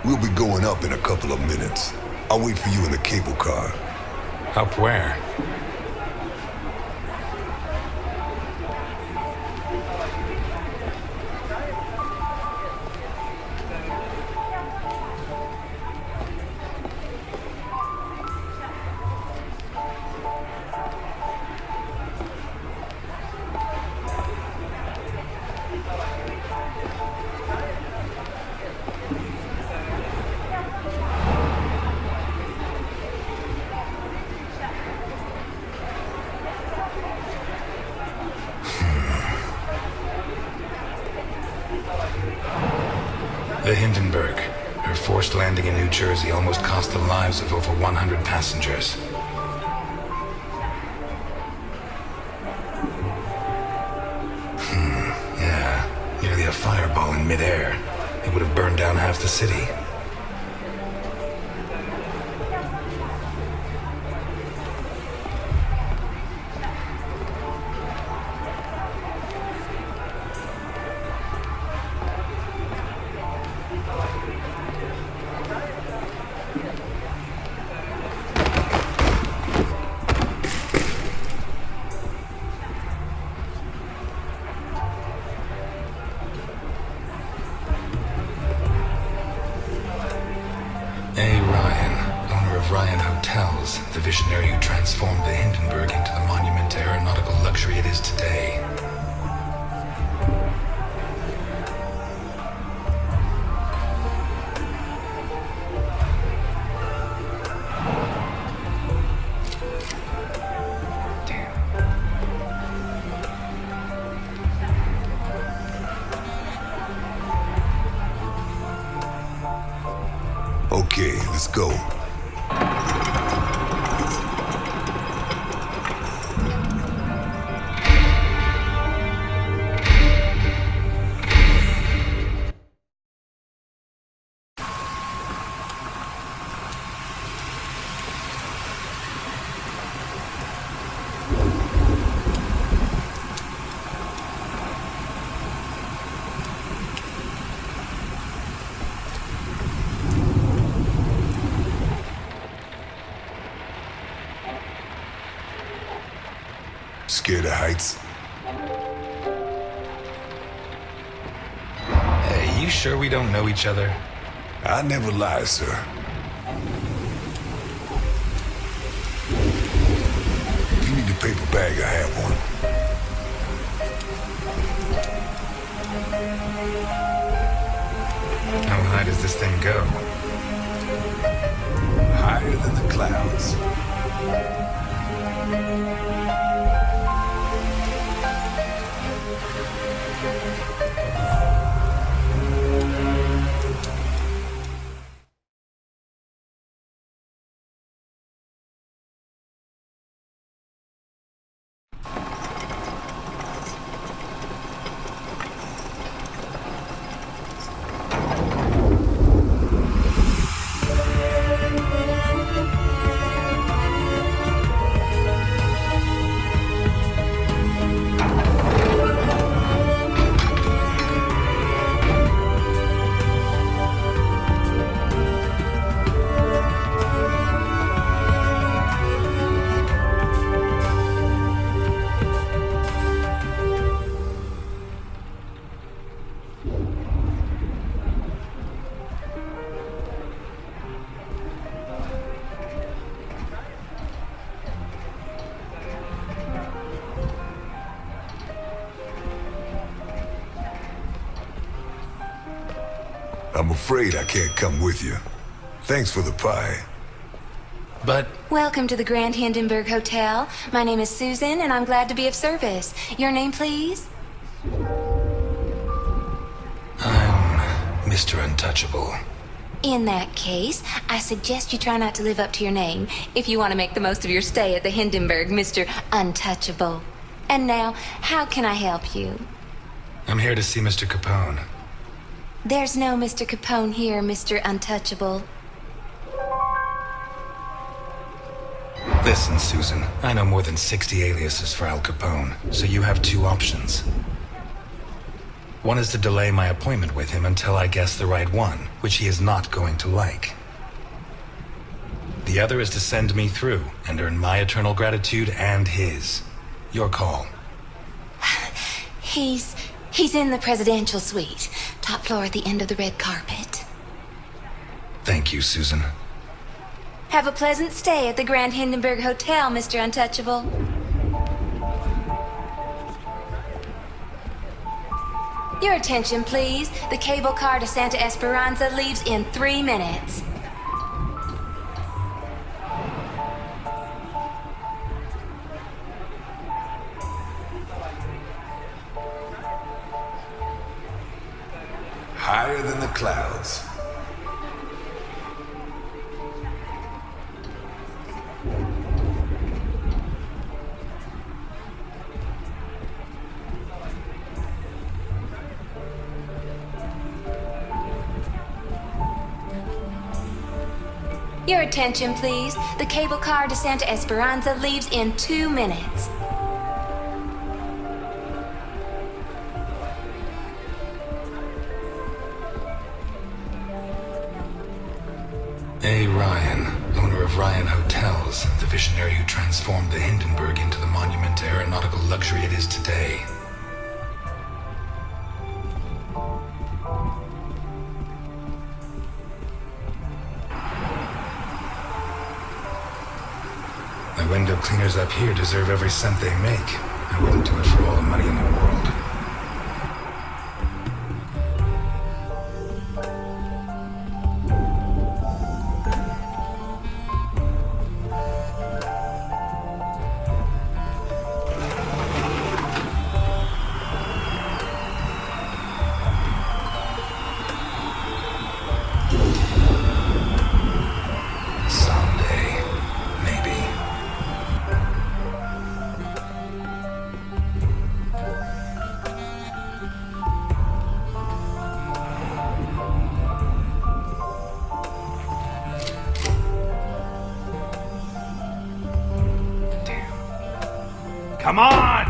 We'll be going up in a couple of minutes. I'll wait for you in the cable car. Up where? The Hindenburg. Her forced landing in New Jersey almost cost the lives of over 100 passengers. Yeah. Nearly a fireball in midair. It would have burned down half the city. The visionary who transformed the Hindenburg into the monument to aeronautical luxury it is today. Okay, let's go. Scared of heights? Hey, you sure we don't know each other? I never lie, sir. If you need a paper bag, I have one. How high does this thing go? Higher than the clouds. I'm afraid I can't come with you. Thanks for the pie. But... Welcome to the Grand Hindenburg Hotel. My name is Susan, and I'm glad to be of service. Your name, please? I'm Mr. Untouchable. In that case, I suggest you try not to live up to your name if you want to make the most of your stay at the Hindenburg, Mr. Untouchable. And now, how can I help you? I'm here to see Mr. Capone. There's no Mr. Capone here, Mr. Untouchable. Listen, Susan, I know more than 60 aliases for Al Capone, so you have two options. One is to delay my appointment with him until I guess the right one, which he is not going to like. The other is to send me through and earn my eternal gratitude and his. Your call. He's in the presidential suite. Top floor at the end of the red carpet. Thank you, Susan. Have a pleasant stay at the Grand Hindenburg Hotel, Mr. Untouchable. Your attention, please. The cable car to Santa Esperanza leaves in 3 minutes. Higher than the clouds. Your attention, please. The cable car to Santa Esperanza leaves in 2 minutes. A. Ryan, owner of Ryan Hotels, the visionary who transformed the Hindenburg into the monument to aeronautical luxury it is today. The window cleaners up here deserve every cent they make. I wouldn't do it for all the money in the world. Someday, maybe. Come on!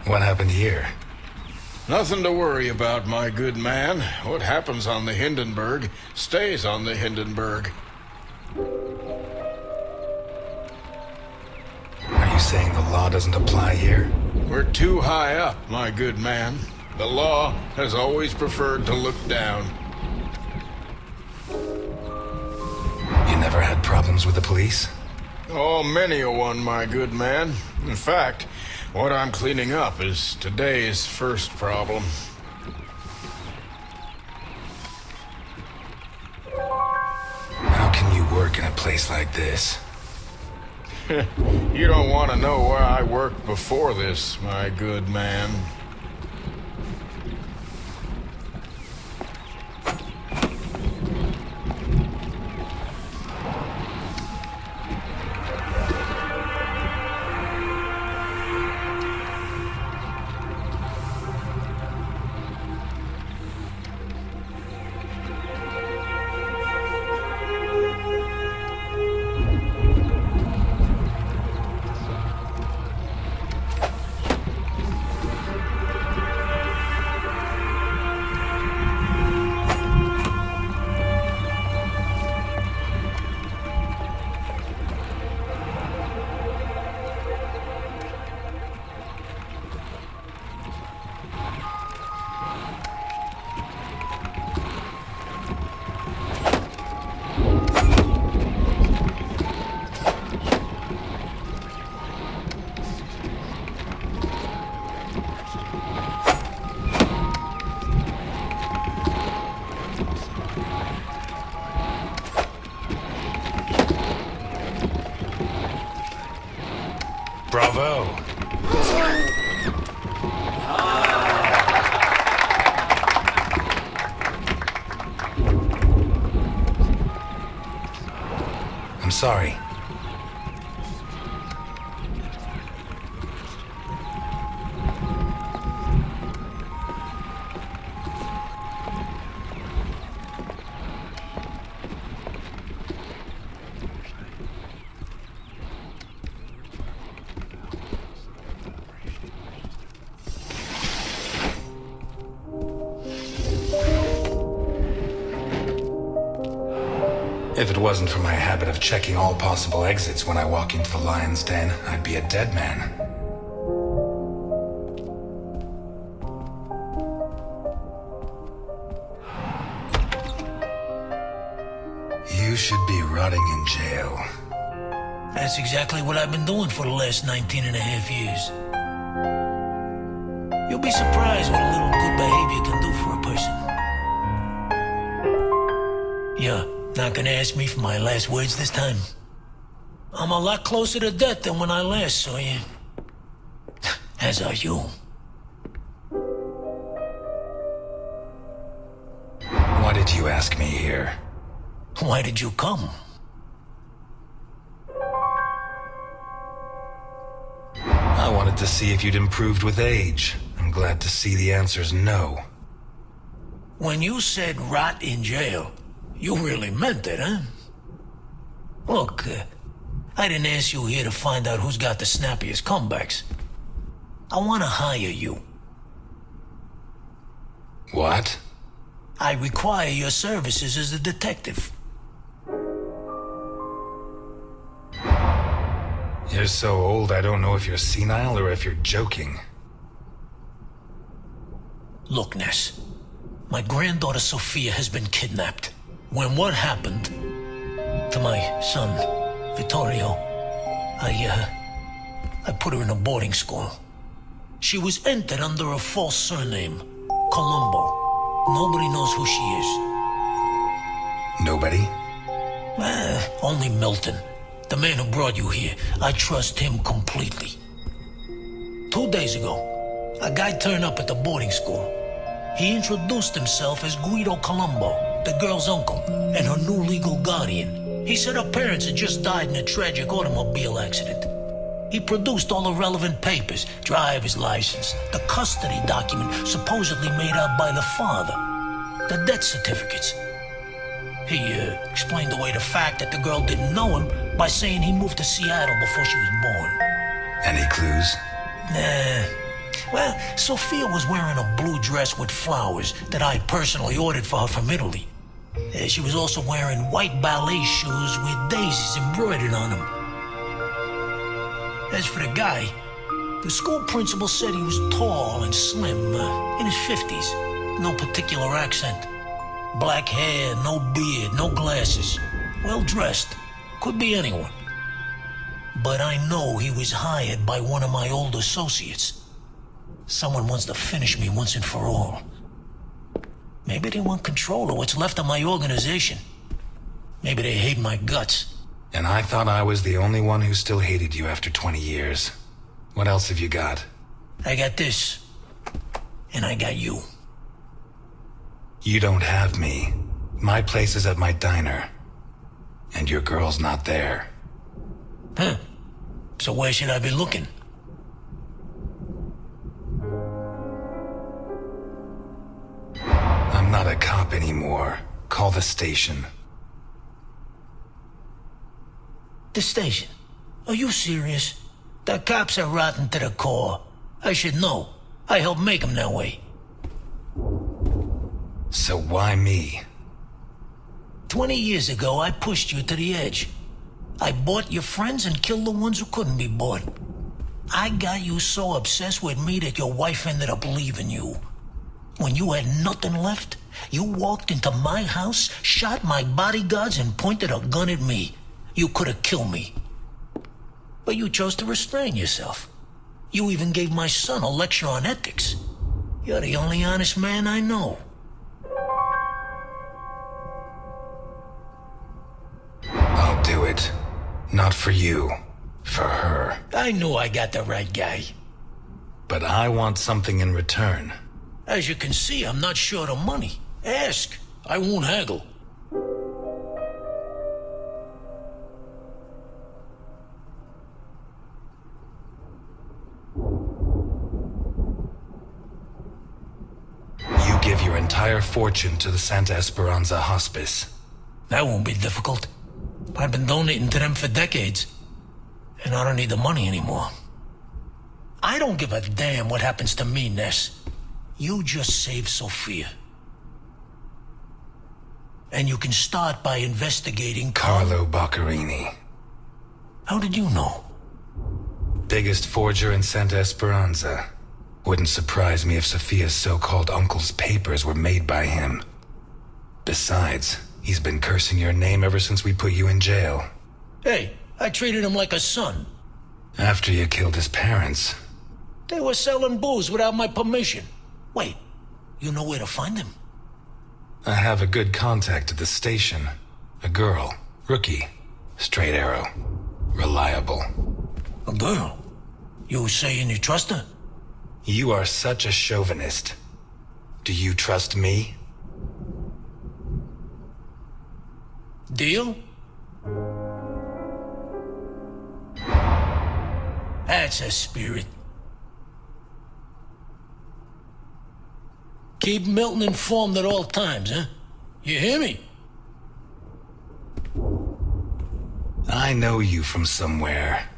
What happened here? Nothing to worry about, my good man. What happens on the Hindenburg stays on the Hindenburg. Are you saying the law doesn't apply here? We're too high up, my good man. The law has always preferred to look down. You never had problems with the police? Oh, many a one, my good man. In fact, what I'm cleaning up is today's first problem. How can you work in a place like this? You don't want to know where I worked before this, my good man. Bravo. I'm sorry. If it wasn't for my habit of checking all possible exits when I walk into the lion's den, I'd be a dead man. You should be rotting in jail. That's exactly what I've been doing for the last 19 and a half years. You'll be surprised what a little good behavior can do for a person. Yeah, not gonna ask me for my last words this time. I'm a lot closer to death than when I last saw you. As are you. Why did you ask me here? Why did you come? I wanted to see if you'd improved with age. I'm glad to see the answer's no. When you said rot in jail, you really meant it, huh? Look, I didn't ask you here to find out who's got the snappiest comebacks. I want to hire you. What? I require your services as a detective. You're so old, I don't know if you're senile or if you're joking. Look, Ness. My granddaughter Sophia has been kidnapped. When what happened to my son, Vittorio, I put her in a boarding school. She was entered under a false surname, Colombo. Nobody knows who she is. Nobody? Only Milton, the man who brought you here. I trust him completely. 2 days ago, a guy turned up at the boarding school. He introduced himself as Guido Colombo, the girl's uncle, and her new legal guardian. He said her parents had just died in a tragic automobile accident. He produced all the relevant papers, driver's license, the custody document supposedly made out by the father, the death certificates. He explained away the fact that the girl didn't know him by saying he moved to Seattle before she was born. Any clues? Nah. Well, Sophia was wearing a blue dress with flowers that I personally ordered for her from Italy. She was also wearing white ballet shoes with daisies embroidered on them. As for the guy, the school principal said he was tall and slim, in his 50s. No particular accent. Black hair, no beard, no glasses. Well dressed. Could be anyone. But I know he was hired by one of my old associates. Someone wants to finish me once and for all. Maybe they want control of what's left of my organization. Maybe they hate my guts. And I thought I was the only one who still hated you after 20 years. What else have you got? I got this. And I got you. You don't have me. My place is at my diner. And your girl's not there. Huh. So where should I be looking? I'm not a cop anymore. Call the station. The station? Are you serious? The cops are rotten to the core. I should know. I helped make them that way. So why me? 20 years ago, I pushed you to the edge. I bought your friends and killed the ones who couldn't be bought. I got you so obsessed with me that your wife ended up leaving you. When you had nothing left, you walked into my house, shot my bodyguards, and pointed a gun at me. You could have killed me. But you chose to restrain yourself. You even gave my son a lecture on ethics. You're the only honest man I know. I'll do it. Not for you. For her. I knew I got the right guy. But I want something in return. As you can see, I'm not short of money. Ask. I won't haggle. You give your entire fortune to the Santa Esperanza Hospice. That won't be difficult. I've been donating to them for decades. And I don't need the money anymore. I don't give a damn what happens to me, Ness. You just save Sophia. And you can start by investigating Carlo Boccherini. How did you know? Biggest forger in Santa Esperanza. Wouldn't surprise me if Sophia's so-called uncle's papers were made by him. Besides, he's been cursing your name ever since we put you in jail. Hey, I treated him like a son. After you killed his parents. They were selling booze without my permission. Wait, you know where to find him? I have a good contact at the station. A girl. Rookie. Straight arrow. Reliable. A girl? You saying you trust her? You are such a chauvinist. Do you trust me? Deal? That's a spirit. Keep Milton informed at all times, huh? You hear me? I know you from somewhere.